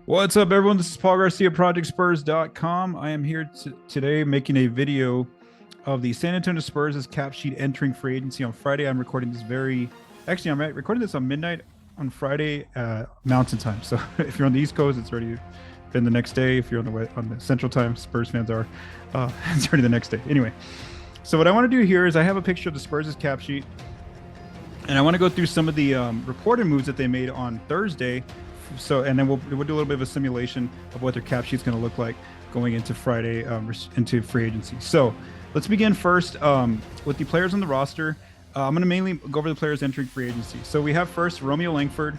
What's up, everyone? This is Paul Garcia, ProjectSpurs.com. I am here today making a video of the San Antonio Spurs' cap sheet entering free agency on Friday. I'm recording this I'm recording this on midnight on Friday, Mountain Time. So if you're on the East Coast, it's already been the next day. If you're on the Central Time, Spurs fans are, it's already the next day. Anyway, so what I want to do here is I have a picture of the Spurs' cap sheet, and I want to go through some of the reported moves that they made on Thursday. So, and then we'll do a little bit of a simulation of what their cap sheet's going to look like going into Friday, into free agency. So let's begin first with the players on the roster. I'm going to mainly go over the players entering free agency. So we have first Romeo Langford.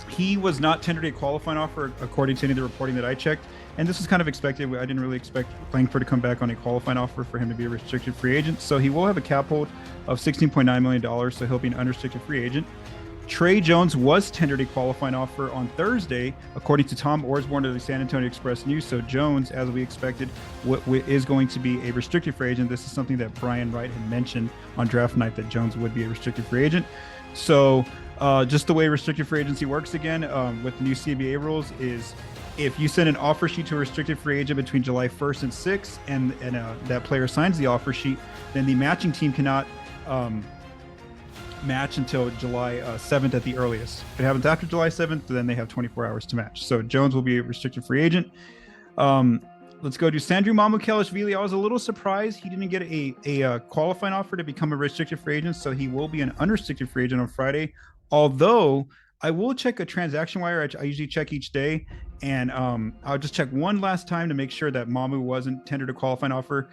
He was not tendered a qualifying offer according to any of the reporting that I checked. And this was kind of expected. I didn't really expect Langford to come back on a qualifying offer for him to be a restricted free agent. So he will have a cap hold of $16.9 million. So he'll be an unrestricted free agent. Tre Jones was tendered a qualifying offer on Thursday, according to Tom Orsborn of the San Antonio Express News. So Jones, as we expected, is going to be a restricted free agent. This is something that Brian Wright had mentioned on draft night, that Jones would be a restricted free agent. So just the way restricted free agency works again with the new CBA rules is if you send an offer sheet to a restricted free agent between July 1st and 6th and that player signs the offer sheet, then the matching team cannot match until July 7th at the earliest. If it happens after July 7th, then they have 24 hours to match. So Jones will be a restricted free agent. Let's go to Sandro Mamukelashvili. I was a little surprised he didn't get a qualifying offer to become a restricted free agent, so he will be an unrestricted free agent on Friday. Although I will check a transaction wire. I usually check each day, and I'll just check one last time to make sure that Mamu wasn't tendered a qualifying offer.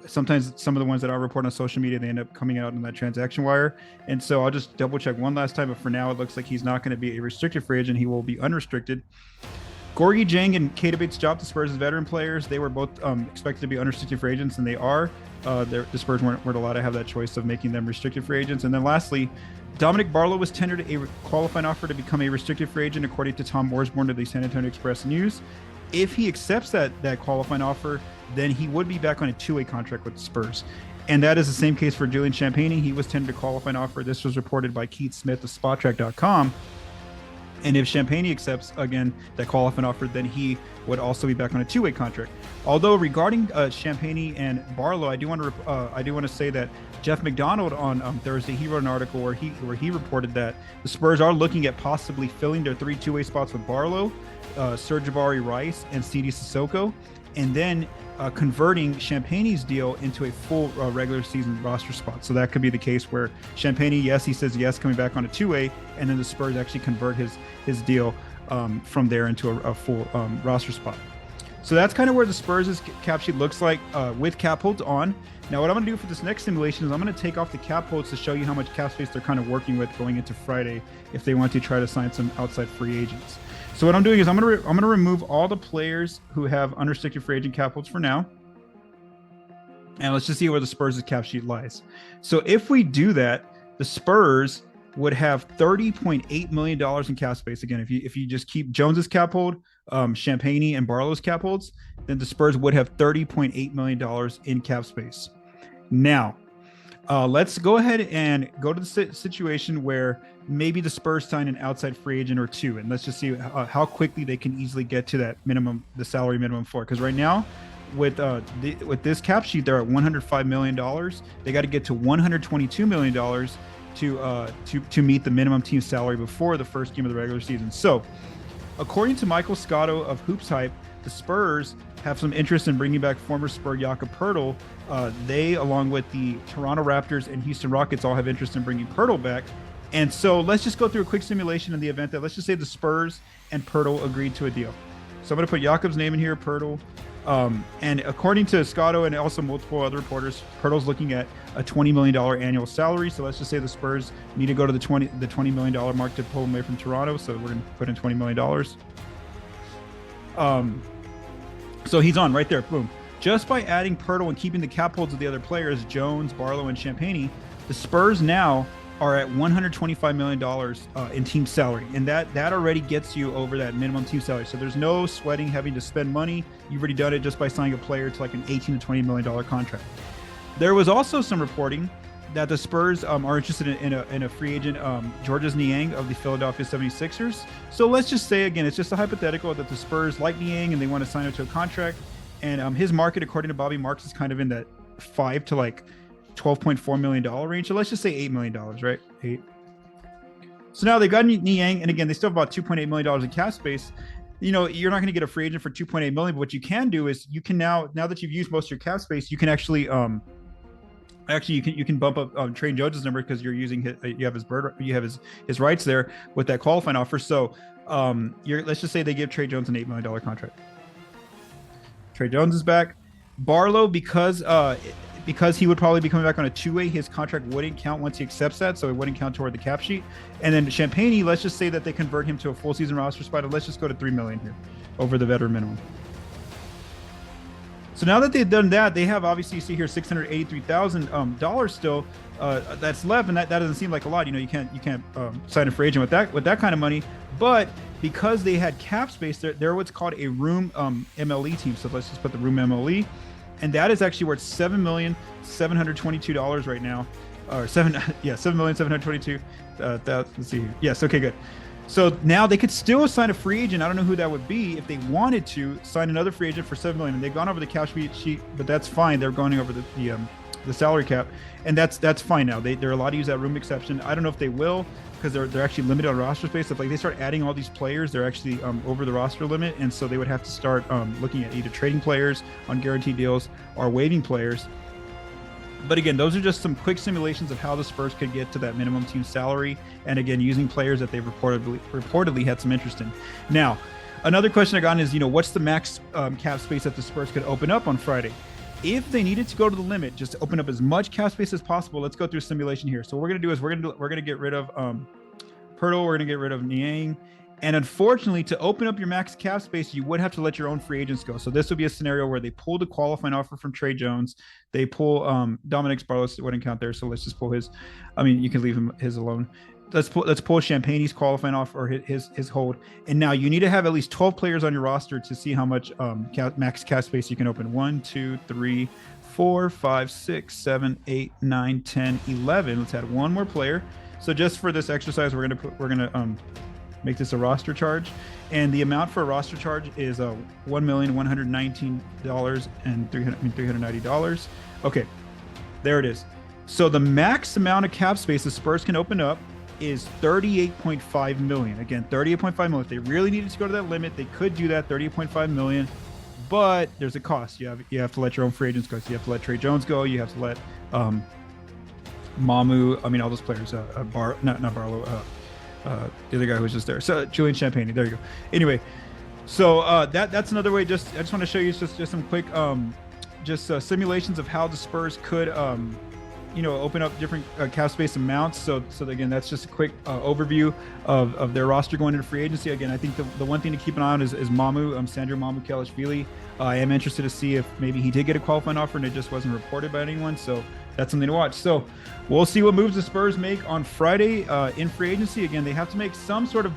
Sometimes some of the ones that I report on social media, they end up coming out on that transaction wire. And so I'll just double check one last time. But for now, it looks like he's not going to be a restricted free agent. He will be unrestricted. Gorgui Dieng and Keita Bates-Diop, the Spurs' veteran players, they were both expected to be unrestricted free agents, and they are. The Spurs weren't allowed to have that choice of making them restricted free agents. And then lastly, Dominick Barlow was tendered a qualifying offer to become a restricted free agent, according to Tom Orsborn of the San Antonio Express News. If he accepts that qualifying offer, then he would be back on a two-way contract with the Spurs. And that is the same case for Julian Champagnie. He was tendered a qualifying offer. This was reported by Keith Smith of SpotTrack.com. And if Champagnie accepts, again, that qualifying offer, then he would also be back on a two-way contract. Although regarding Champagnie and Barlow, I do want to say that Jeff McDonald on Thursday, he wrote an article where he reported that the Spurs are looking at possibly filling their three two-way spots with Barlow, Sir'Jabari Rice, and Sidi Sissoko, and then converting Champagnie's deal into a full regular season roster spot. So that could be the case where Champagnie, yes, he says yes, coming back on a two-way, and then the Spurs actually convert his deal from there into a full roster spot. So that's kind of where the Spurs' cap sheet looks like with cap holds on. Now, what I'm going to do for this next simulation is I'm going to take off the cap holds to show you how much cap space they're kind of working with going into Friday if they want to try to sign some outside free agents. So what I'm doing is I'm going to remove all the players who have unrestricted free agent cap holds for now. And let's just see where the Spurs' cap sheet lies. So if we do that, the Spurs would have $30.8 million in cap space. Again, if you just keep Jones's cap hold, Champagnie and Barlow's cap holds, then the Spurs would have $30.8 million in cap space. Now, let's go ahead and go to the situation where maybe the Spurs sign an outside free agent or two, and let's just see how quickly they can easily get to that minimum, the salary minimum floor. Because right now, with this cap sheet, they're at $105 million. They got to get to $122 million to meet the minimum team salary before the first game of the regular season. So, according to Michael Scotto of Hoops Hype, the Spurs have some interest in bringing back former Spur Jakob Poeltl. They, along with the Toronto Raptors and Houston Rockets, all have interest in bringing Poeltl back. And so let's just go through a quick simulation in the event that, let's just say the Spurs and Poeltl agreed to a deal. So I'm going to put Jakob's name in here, Poeltl. And according to Scotto and also multiple other reporters, Poeltl's looking at a $20 million annual salary. So let's just say the Spurs need to go to the $20 million mark to pull him away from Toronto. So we're going to put in $20 million. So he's on right there. Boom. Just by adding Poeltl and keeping the cap holds of the other players, Jones, Barlow, and Champagnie, the Spurs now are at $125 million in team salary. And that already gets you over that minimum team salary. So there's no sweating having to spend money. You've already done it just by signing a player to like an $18 to $20 million contract. There was also some reporting that the Spurs are interested in a free agent, Georges Niang of the Philadelphia 76ers. So let's just say, again, it's just a hypothetical that the Spurs like Niang and they want to sign him to a contract. And his market, according to Bobby Marks, is kind of in that $5 to like $12.4 million range. So let's just say $8 million, right? 8. So now they got Niang, and again, they still have about $2.8 million in cap space. You know, you're not going to get a free agent for $2.8 million, but what you can do is you can now that you've used most of your cap space, you can actually you can bump up Tre Jones' number because you're using you have his rights there with that qualifying offer. So let's just say they give Tre Jones an $8 million contract. Tre Jones is back. Barlow, because he would probably be coming back on a two-way, his contract wouldn't count once he accepts that, so it wouldn't count toward the cap sheet. And then Champagnie, let's just say that they convert him to a full season roster spot, and let's just go to $3 million here over the veteran minimum. So now that they've done that, they have, obviously, you see here $683,000 still that's left, and that doesn't seem like a lot. You know, you can't sign a free agent with that kind of money. But because they had cap space, they're what's called a Room MLE team. So let's just put the Room MLE, and that is actually worth $7,722 right now, or $7,722,000. Let's see here. Yes, okay, good. So now they could still sign a free agent. I don't know who that would be if they wanted to sign another free agent for $7 million. And they've gone over the cap sheet, but that's fine. They're going over the salary cap, and that's fine now. They're allowed to use that room exception. I don't know if they will, because they're actually limited on roster space. If like they start adding all these players, they're actually over the roster limit, and so they would have to start looking at either trading players on guaranteed deals or waiving players. But again, those are just some quick simulations of how the Spurs could get to that minimum team salary, and again, using players that they've reportedly had some interest in. Now, another question I got is, you know, what's the max cap space that the Spurs could open up on Friday? If they needed to go to the limit, just to open up as much cap space as possible, let's go through a simulation here. So what we're gonna do is we're gonna get rid of Pirtle, we're gonna get rid of Niang. And unfortunately, to open up your max cap space, you would have to let your own free agents go. So this would be a scenario where they pull the qualifying offer from Tre Jones. They pull Dominick Barlow, wouldn't count there. So let's just pull his. I mean, you can leave his alone. Let's pull Champagnie's qualifying offer, or his hold. And now you need to have at least 12 players on your roster to see how much max cap space you can open. 1, 2, 3, 4, 5, 6, 7, 8, 9, 10, 11. Let's add one more player. So just for this exercise, we're gonna make this a roster charge, and the amount for a roster charge is $1,119,390. Okay, there it is. So the max amount of cap space the Spurs can open up is $38.5 million. Again, $38.5 million. If they really needed to go to that limit, they could do that, $38.5 million. But there's a cost. You have to let your own free agents go. So you have to let Tre Jones go. You have to let Mamu. I mean, all those players. Not Barlow. The other guy who was just there. So Julian Champagnie. There you go. Anyway, so that's another way. I just want to show you just some quick simulations of how the Spurs could open up different cap space amounts. So again, that's just a quick overview of their roster going into free agency. Again, I think the one thing to keep an eye on is Mamu, Sandro Mamukelashvili. I am interested to see if maybe he did get a qualifying offer and it just wasn't reported by anyone. So that's something to watch. So we'll see what moves the Spurs make on Friday in free agency. Again, they have to make some sort of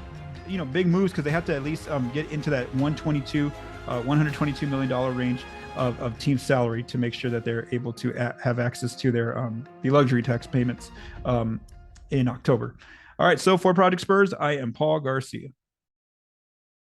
big moves, because they have to at least get into that $122 million range of team salary to make sure that they're able to have access to their the luxury tax payments in October. All right, so for Project Spurs, I am Paul Garcia.